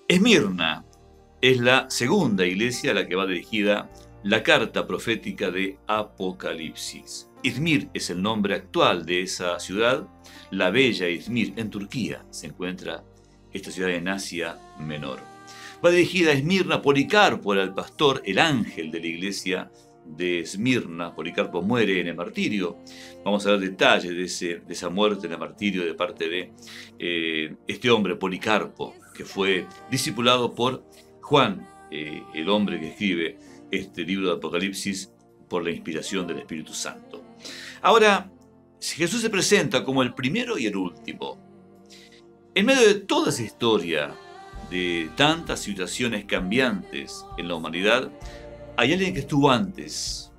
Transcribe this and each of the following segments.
Esmirna es la segunda iglesia a la que va dirigida la carta profética de Apocalipsis. Izmir es el nombre actual de esa ciudad. La bella Izmir en Turquía se encuentra esta ciudad en Asia Menor. Va dirigida a Esmirna. Policarpo era el pastor, el ángel de la iglesia de Esmirna. Policarpo muere en el martirio. Vamos a ver detalles de esa muerte en el martirio de parte de este hombre, Policarpo, que fue discipulado por Juan, el hombre que escribe este libro de Apocalipsis por la inspiración del Espíritu Santo. Ahora, Jesús se presenta como el primero y el último. En medio de toda esa historia, de tantas situaciones cambiantes en la humanidad, hay alguien que estuvo antes,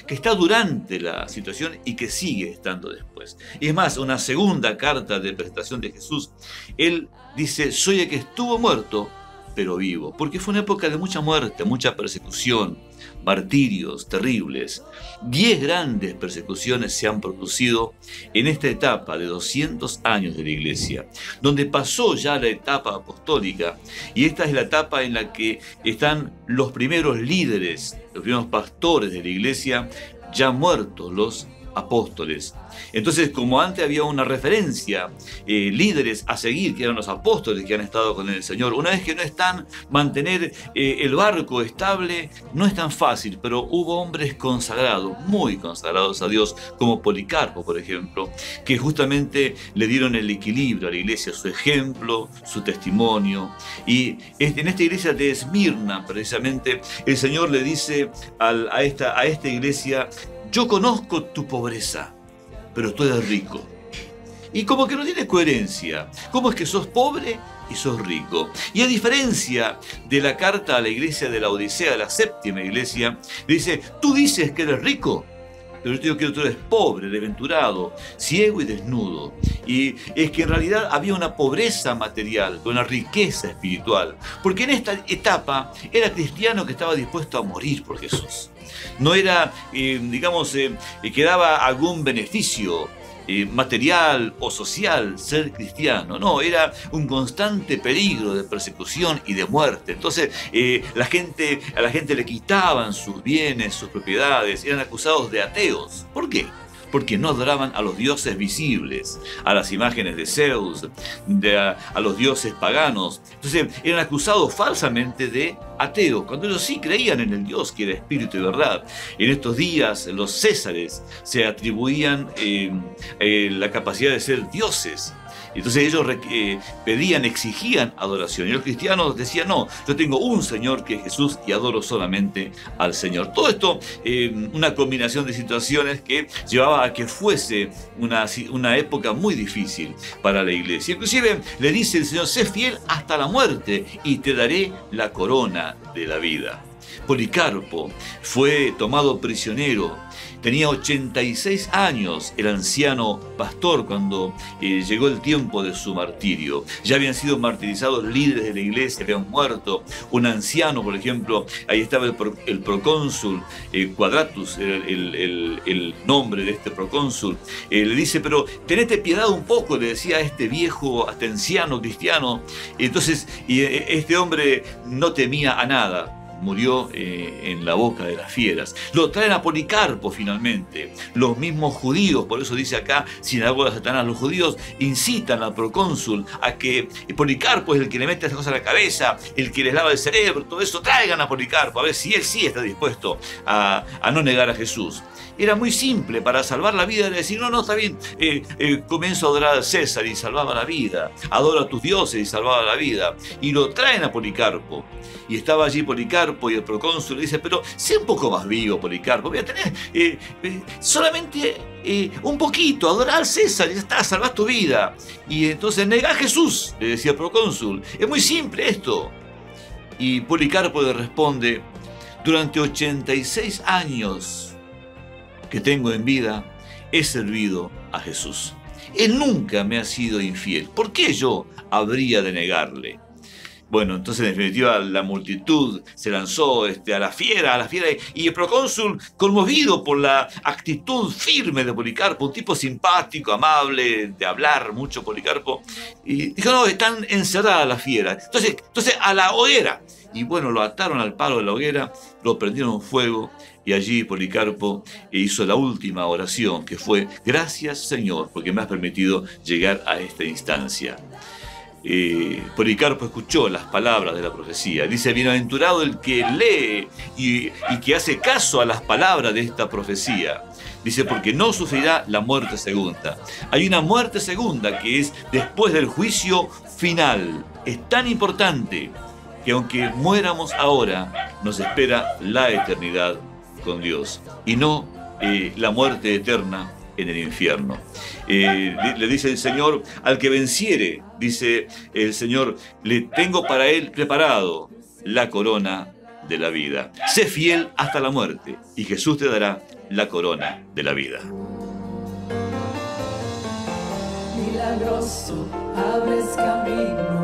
que está durante la situación y que sigue estando después. Y es más, una segunda carta de presentación de Jesús, él dice: soy el que estuvo muerto, pero vivo. Porque fue una época de mucha muerte, mucha persecución, martirios terribles. 10 grandes persecuciones se han producido en esta etapa de 200 años de la iglesia, donde pasó ya la etapa apostólica, y esta es la etapa en la que están los primeros líderes, los primeros pastores de la iglesia, ya muertos los apóstoles. Entonces, como antes había una referencia, líderes a seguir, que eran los apóstoles que han estado con el Señor, una vez que no están, mantener el barco estable no es tan fácil, pero hubo hombres consagrados, muy consagrados a Dios, como Policarpo, por ejemplo, que justamente le dieron el equilibrio a la iglesia, su ejemplo, su testimonio. Y en esta iglesia de Esmirna, precisamente, el Señor le dice a esta iglesia: yo conozco tu pobreza, pero tú eres rico. Y como que no tiene coherencia. ¿Cómo es que sos pobre y sos rico? Y a diferencia de la carta a la iglesia de la Odisea, la séptima iglesia, dice: tú dices que eres rico, pero yo te digo que tú eres pobre, desventurado, ciego y desnudo. Y es que en realidad había una pobreza material, una riqueza espiritual. Porque en esta etapa era cristiano que estaba dispuesto a morir por Jesús. No era, que daba algún beneficio material o social ser cristiano. No, era un constante peligro de persecución y de muerte. Entonces a la gente le quitaban sus bienes, sus propiedades, eran acusados de ateos. ¿Por qué? Porque no adoraban a los dioses visibles, a las imágenes de Zeus, a los dioses paganos. Entonces eran acusados falsamente de ateos, cuando ellos sí creían en el Dios que era espíritu y verdad. En estos días los césares se atribuían la capacidad de ser dioses. Entonces ellos pedían, exigían adoración. Y los cristianos decían: no, yo tengo un Señor que es Jesús y adoro solamente al Señor. Todo esto, una combinación de situaciones que llevaba a que fuese una época muy difícil para la iglesia. Inclusive le dice el Señor: sé fiel hasta la muerte y te daré la corona de la vida. Policarpo fue tomado prisionero. Tenía 86 años el anciano pastor cuando llegó el tiempo de su martirio. Ya habían sido martirizados líderes de la iglesia, habían muerto. Un anciano, por ejemplo, ahí estaba el procónsul, Quadratus, el nombre de este procónsul. Le dice: pero tenete piedad un poco, le decía a este viejo, a este anciano cristiano. Entonces, este hombre no temía a nada. Murió en la boca de las fieras. Lo traen a Policarpo finalmente. Los mismos judíos, por eso dice acá, sinagoga de Satanás, los judíos incitan al procónsul a que Policarpo es el que le mete esas cosas a la cabeza, el que les lava el cerebro, todo eso. Traigan a Policarpo, a ver si él sí está dispuesto a no negar a Jesús. Era muy simple, para salvar la vida era decir: no, está bien, comienzo a adorar al César y salvaba la vida, adora a tus dioses y salvaba la vida. Y lo traen a Policarpo, y estaba allí Policarpo, y el procónsul le dice: pero sé un poco más vivo, Policarpo, voy a tener solamente un poquito, adorar al César y ya está, salvás tu vida. Y entonces negá a Jesús, le decía el procónsul, es muy simple esto. Y Policarpo le responde: durante 86 años que tengo en vida, he servido a Jesús. Él nunca me ha sido infiel. ¿Por qué yo habría de negarle? Bueno, entonces en definitiva la multitud se lanzó a la fiera, y el procónsul, conmovido por la actitud firme de Policarpo, un tipo simpático, amable, de hablar mucho Policarpo, y dijo, no, están encerradas las fieras. Entonces a la hoguera. Y bueno, lo ataron al palo de la hoguera, lo prendieron fuego, y allí Policarpo hizo la última oración, que fue, gracias Señor, porque me has permitido llegar a esta instancia. Policarpo escuchó las palabras de la profecía. Dice, bienaventurado el que lee y que hace caso a las palabras de esta profecía. Dice, porque no sufrirá la muerte segunda. Hay una muerte segunda que es después del juicio final. Es tan importante que aunque muéramos ahora, nos espera la eternidad con Dios y no la muerte eterna en el infierno. Le dice el Señor, al que venciere, dice el Señor, le tengo para él preparado la corona de la vida. Sé fiel hasta la muerte y Jesús te dará la corona de la vida. Milagroso, abres camino